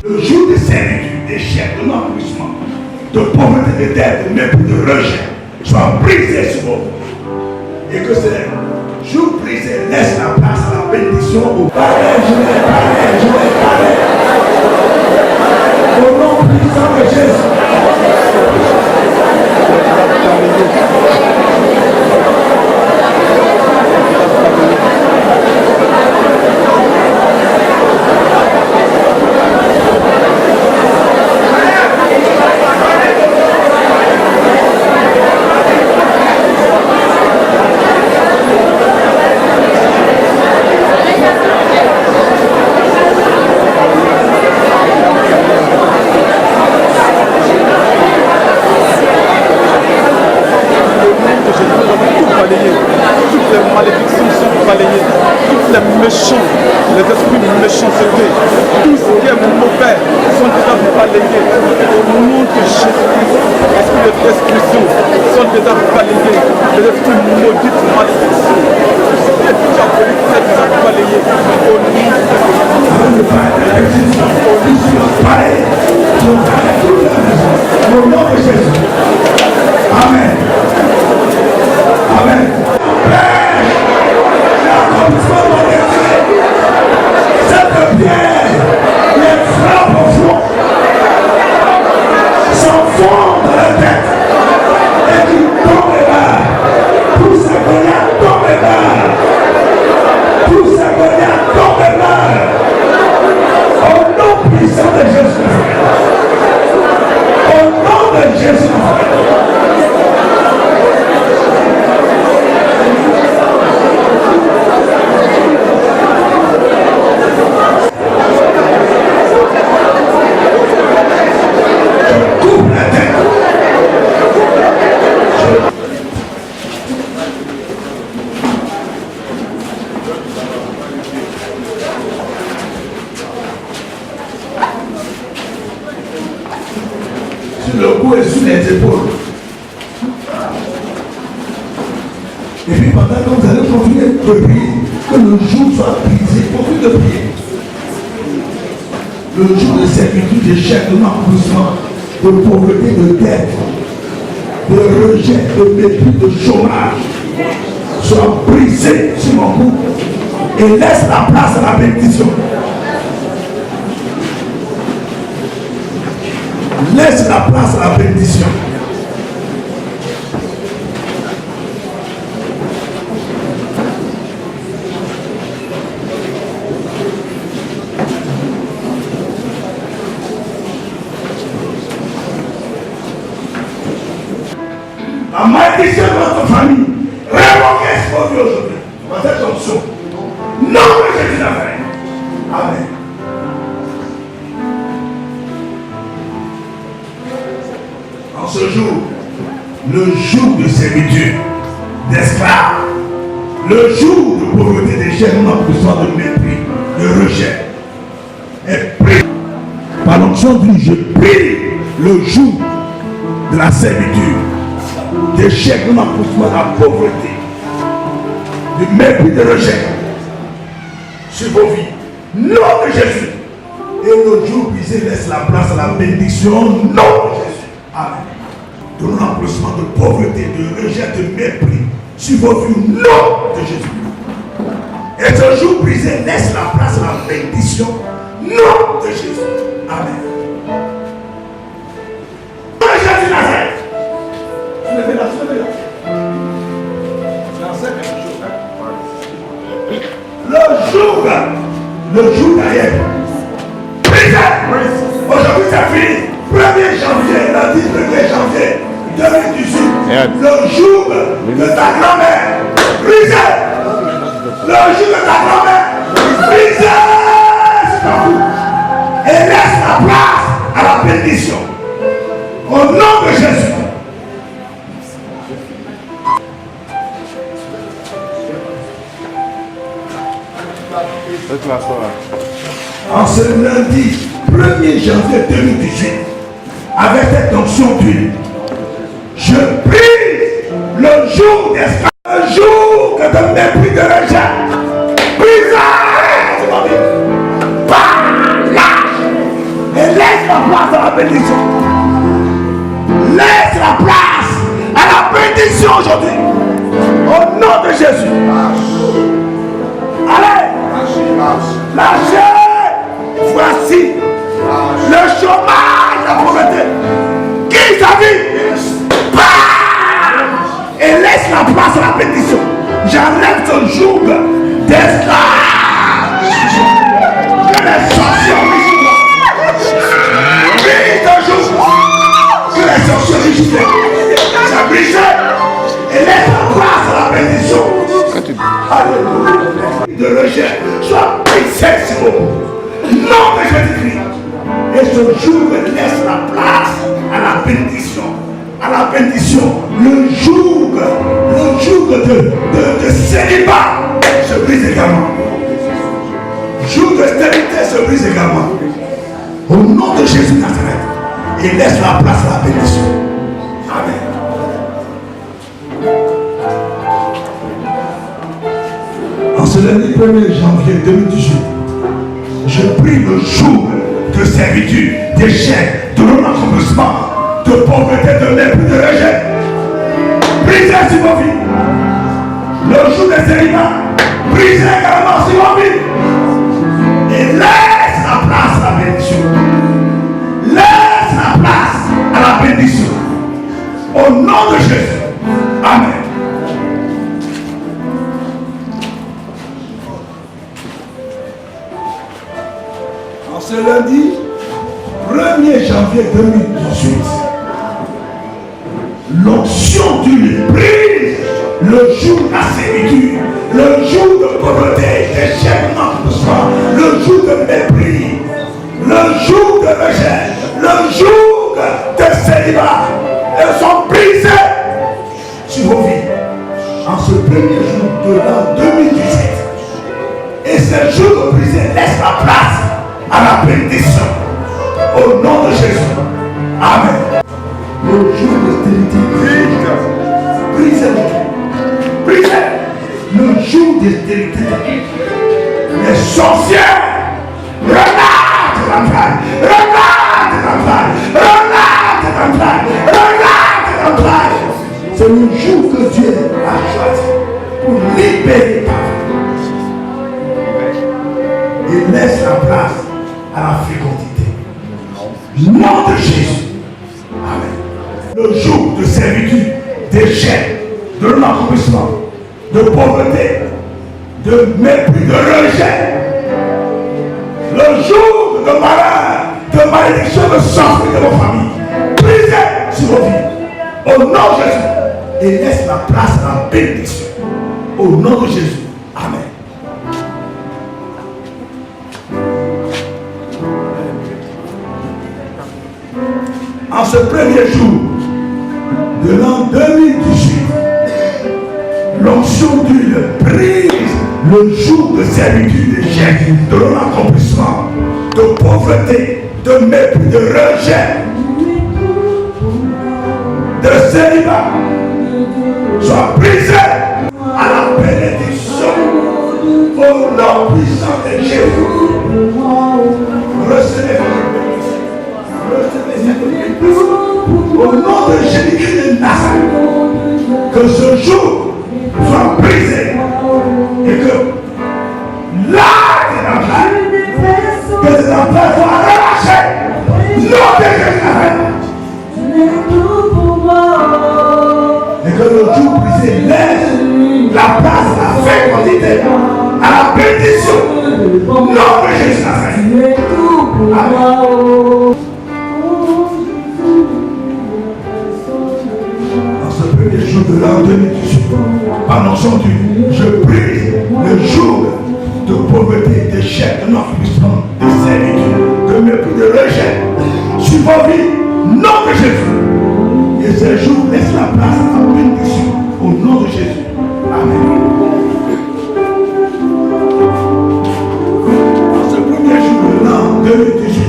Le jour de servitude, d'échec, de non-accomplissement, de pauvreté, de dette, de mépris, de rejet, soit brisé sur vous. Et que ce jour brisé laisse la place à la bénédiction au Père. Au nom puissant de Jésus. Les esprits de méchanceté, tout ce qui est mauvais sont déjà balayés au nom de Jésus-Christ. Les esprits de destruction sont déjà balayés. Les esprits maudits de malédiction, tout ce qui est diabolique est déjà balayé au nom de Jésus. Au nom de Jésus. Amen. Amen. Cette pierre, les frappes au front, s'enfoncent dans la tête et qui tombe là. Tout ça tombe là. Tout ça tombe là. Au nom puissant de Jésus. Au nom de Jésus. Le cou et sur les épaules. Et puis pendant que vous allez continuer de prier, que le jour soit brisé, continuez de prier. Le jour de servitude, d'échec, de non-accomplissement, de pauvreté, de dette, de rejet, de mépris, de chômage, soit brisé sur mon cou et laisse la place à la bénédiction. Laisse la place à la bénédiction. La malédiction de votre famille, révoquez ce qu'on dit aujourd'hui. Dans cette option. Non, mais Jésus l'a fait. Amen. En ce jour, le jour de servitude, d'esclaves, le jour de pauvreté, d'échec, non-accomplissement, de mépris, de rejet, est pris. Par l'onction de Dieu, je prie le jour de la servitude, d'échec, non-accomplissement, de la pauvreté, du mépris, de rejet sur vos vies. Nom de Jésus. Et le jour brisé laisse la place à la bénédiction. Nom de Jésus. Amen. De l'emplacement de pauvreté, de rejet, de mépris sur vos vies. Nom de Jésus. Et ce jour brisé laisse la place à la bénédiction. Nom de Jésus. Amen. Nom de Jésus Nazareth. Soulevez-la, soulevez-la. J'en sais quelque chose. Le jour d'ailleurs. Aujourd'hui c'est fini. 1er janvier, lundi 1er janvier 2018. Le jour de ta grand-mère. Brisé. Le jour de ta grand-mère. Brisé. Et laisse la place à la bénédiction. Au nom de Jésus. En ce lundi 1er janvier 2018, avec cette onction d'huile, je prie le jour d'espoir, le jour que de mépris de rejet, brisé, par l'âge rejet soit brisé sur vous. Nom de Jésus-Christ. Et ce jour laisse la place à la bénédiction. À la bénédiction. Le jour de célibat se brise également. Le jour de stérilité se brise également. Au nom de Jésus Nazareth. Et laisse la place à la bénédiction. Amen. En ce lundi 1er janvier 2018, je prie le jour de servitude, d'échec, de non-accomplissement, de pauvreté, de mépris, de rejet. Brisez sur vos vies. Le jour des célibats, brisez également sur vos vies. Et laisse la place à la bénédiction. Laisse la place à la bénédiction. Au nom de Jésus. Amen. Ce lundi 1er janvier 2018, l'onction d'huile brise le jour de la servitude, le jour de pauvreté, d'échec, d'empêchement, le jour de mépris, le jour de rejet, le jour de célibat. Elles sont brisées sur vos vies en ce premier jour de l'an 2017. Et ce jour de brisé laisse la place à la bénédiction. Au nom de Jésus. Amen. Le jour de stérilité. Brisez. Brisez. Le jour de stérilité. Les sorcières. Regarde la plaie. Regarde la plaie. Regarde la plaie. Regarde la plaie. C'est le jour que Dieu a choisi pour libérer ta vie. Et laisse la place à la fécondité. Nom de Jésus. Amen. Le jour de servitude, d'échec, de non-accomplissement, de pauvreté, de mépris, de rejet. Le jour de malheur, de malédiction, de sang de vos familles. Brisez sur vos vies. Au nom de Jésus. Et laisse la place à la bénédiction. Au nom de Jésus. Amen. En ce premier jour de l'an 2018, l'onction d'huile brise le jour de servitude, d'échec, de non-accomplissement, de pauvreté, de mépris, de rejet, de célibat, soit brisé à la bénédiction au nom puissant de Jésus. Recevez. Au nom de Jésus-Christ de Nazareth, que ce jour soit brisé et que l'art des enfants, que les enfants soient relâchés. Non de Jésus. Et que le jour brisé laisse la place à la fécondité, à la bénédiction. Non de Jésus Nazareth. Amen. Le jour de l'an 2018, par l'onction d'huile, je brise le jour de pauvreté, d'échec, de non-accomplissement, de servitude, de mépris, de rejet sur vos vies, nom de Jésus. Et ce jour laisse la place à la bénédiction au nom de Jésus. Amen. En ce premier jour de l'an 2018,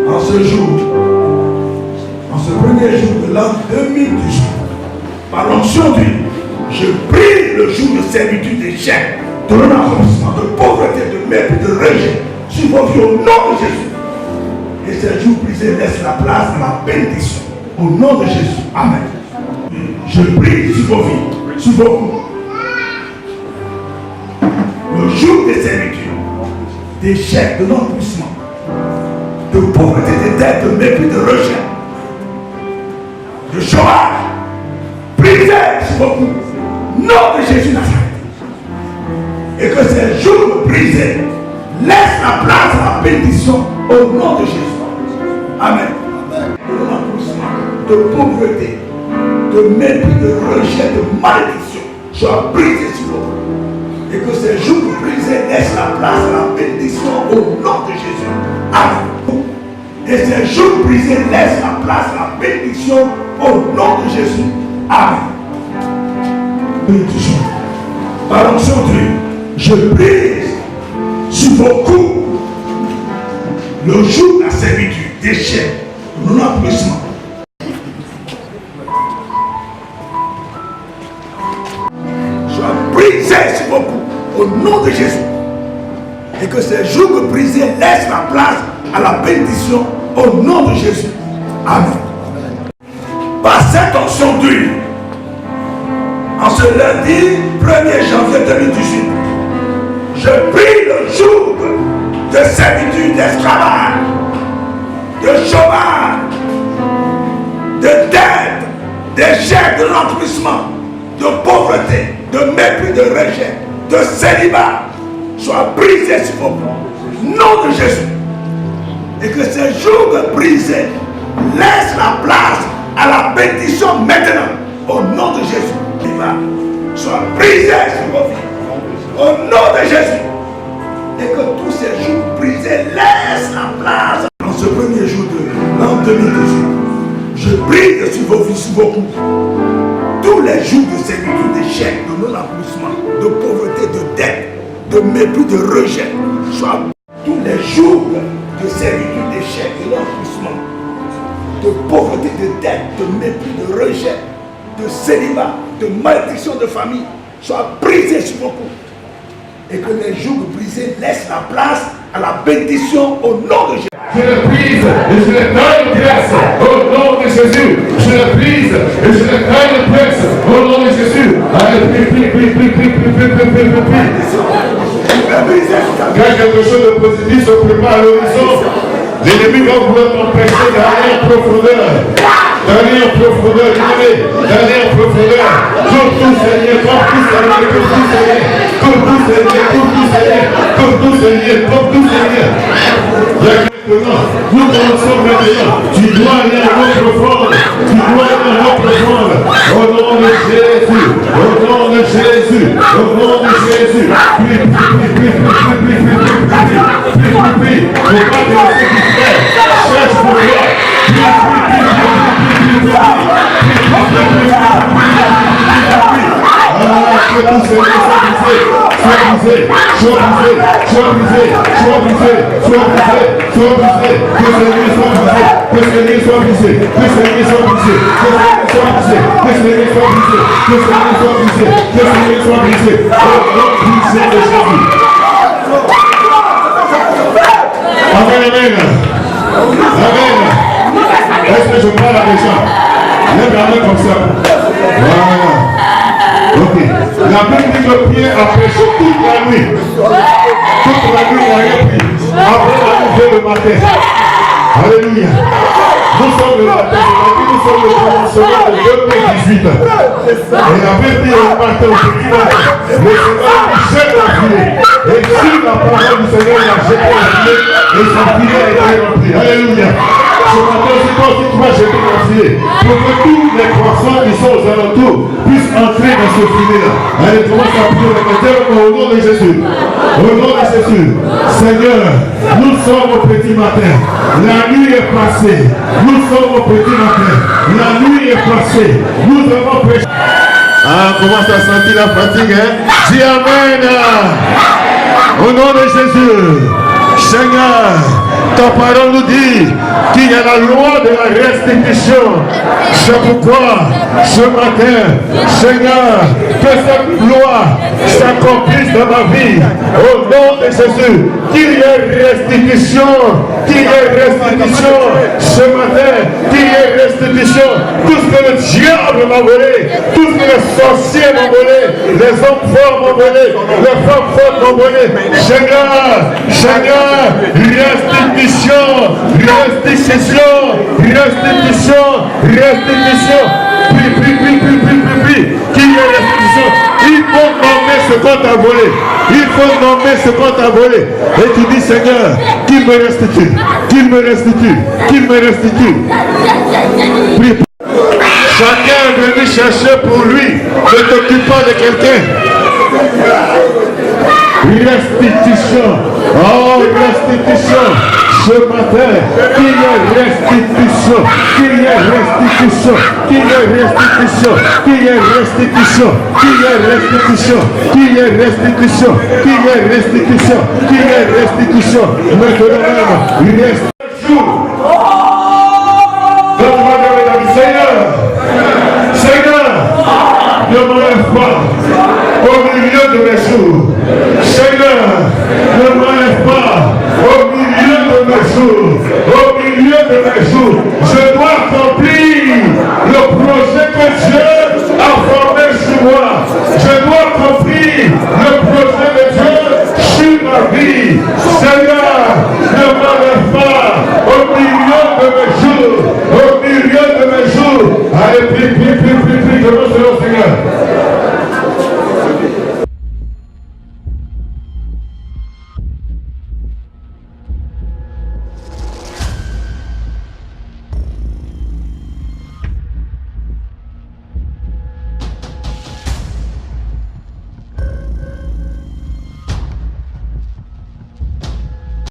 en ce premier jour de l'an 2018, par l'onction d'huile, je brise le jour de servitude, d'échec, de non-accomplissement, de pauvreté, de mépris, de rejet sur vos vies au nom de Jésus. Et ce jour brisé laisse la place à la bénédiction au nom de Jésus. Amen. Je brise sur vos vies, sur vos coups. Le jour de servitude, d'échec, de non-accomplissement, de pauvreté, de dette, de mépris, de rejet, de chômage, brisé sur vos coups. Nom de Jésus Nazareth. Et que ces jours brisés laissent la place à la bénédiction au nom de Jésus. Amen. De pauvreté, de de mépris, de rejet, de malédiction soit brisé sur vous. Et que ces jours brisés laissent la place à la bénédiction au nom de Jésus. Amen. Et ces jours brisés laissent la place à la bénédiction au nom de Jésus. Amen. Bénédiction. Par l'onction de Dieu, je brise sur vos coups le jour de la servitude, d'échec, de non-accomplissement. Soit brisé sur vos coups au nom de Jésus. Et que ces jours brisés laissent la place à la bénédiction au nom de Jésus. Amen. Par cette onction d'huile, en ce lundi 1er janvier 2018, je prie le jour de servitude, d'esclavage, de chômage, de dette, d'échec, de non-accomplissement, de pauvreté, de mépris, de rejet, de célibat, soit brisé sur vos coups. Nom de Jésus. Et que ces jours brisés laissent la place à la bénédiction maintenant. Au nom de Jésus. Soit brisé sur vos vies. Au nom de Jésus. Et que tous ces jours brisés laissent la place. En ce premier jour de l'an 2018, je brise sur vos vies, sur vos coups. Tous les jours de servitude, d'échec, de non-accomplissement, de pauvreté, de dette, de mépris, de rejet, soit tous les jours de servitude, d'échec, de non-accomplissement, de pauvreté, de dette, de mépris, de rejet, de célibat, de malédiction de famille, soit brisés sur vos coups. Et que les jours brisés laissent la place à la bénédiction au nom de Jésus. Je le brise et je le donne grâce au nom de Jésus. Je le brise et je le donne grâce au nom de Jésus. Allez, quand quelque chose de positif se prépare à l'horizon, l'ennemi va vouloir t'empêcher d'aller en profondeur. D'aller en profondeur, d'aller en profondeur. Pour tout Seigneur, pour tout Seigneur, pour tout Seigneur, pour tout Seigneur, pour tout Seigneur, pour tout Seigneur, pour tout Seigneur. Nous commençons maintenant. Tu dois aller à l'eau profonde. Tu dois aller à l'eau profonde. Au nom de Jésus. Au nom de Jésus. Au nom de Jésus. Prie, prie, prie, prie, prie, prie, prie, prie, prie, prie, prie. Faut pas te laisser distraire. Cherche pour toi. Prie, prie, prie, prie, prie, prie, prie. Que tout Seigneur soit brisé, soit brisé, soit brisé, soit brisé, soit brisé, soit brisé, soit brisé, que Seigneur soit brisé, que Seigneur soit brisé, que Seigneur soit brisé, que Seigneur soit brisé, que Seigneur soit brisé, que Seigneur soit brisé, que Seigneur soit brisé, au nom puissant de Jésus. Amen, amen. Amen. Est-ce que je parle à des gens? Lève la main comme ça. Voilà. Ok. La Bible dit que Pierre a prêché toute la nuit. Toute la nuit, il n'a rien pris. Après, il a levé le matin. Alléluia. Nous sommes le matin. Nous sommes le commencement de 2018. Et la Bible dit le matin, le Seigneur jette la filet. Et si la parole du Seigneur a jeté la filet, et son filet a été rempli. Alléluia. Ce matin, c'est toi aussi qui vas jeter la filet. Pour que tous les croissants qui sont aux alentours puissent entrer dans ce filet-là. Allez, commence à prier le matin au nom de Jésus. Au nom de Jésus. Seigneur, nous sommes au petit matin. La nuit est passée. Nous sommes au petit matin. La nuit est passée. Nous avons prêché. Ah, commence à sentir la fatigue, hein? Dis Amen. Au nom de Jésus. Seigneur, ta parole nous dit qu'il y a la loi de la restitution. C'est pourquoi ce matin, Seigneur, que cette loi s'accomplisse dans ma vie. Au nom de Jésus, qu'il y ait restitution, qu'il y ait restitution ce matin, qu'il y ait restitution. Tout ce que le diable m'a volé, tout ce que les sorciers m'ont volé, les hommes forts m'ont volé, les femmes fortes m'ont volé. Seigneur, Seigneur, restitution, restitution, restitution, restitution. Puis, qu'il y ait restitution. Il faut nommer ce qu'on t'a volé. Il faut nommer ce qu'on t'a volé. Et tu dis, Seigneur, qu'il me restitue, qu'il me restitue, qu'il me restitue. Prie. Chacun est venu chercher pour lui. Ne t'occupe pas de quelqu'un. Restitution. Oh, restitution. Ce matin, qu'il y ait restitution. Qu'il y ait restitution. Qu'il y ait restitution. Qu'il y ait restitution. Qu'il y ait restitution. Qu'il y ait restitution. Qu'il y ait restitution. Qu'il y ait restitution. Maintenant même, il reste un jour. Seigneur, ne m'enlève pas au milieu de mes jours. Seigneur, ne m'enlève pas au milieu de mes jours. Au milieu de mes jours, je dois accomplir le projet que Dieu a formé sur moi. Je dois accomplir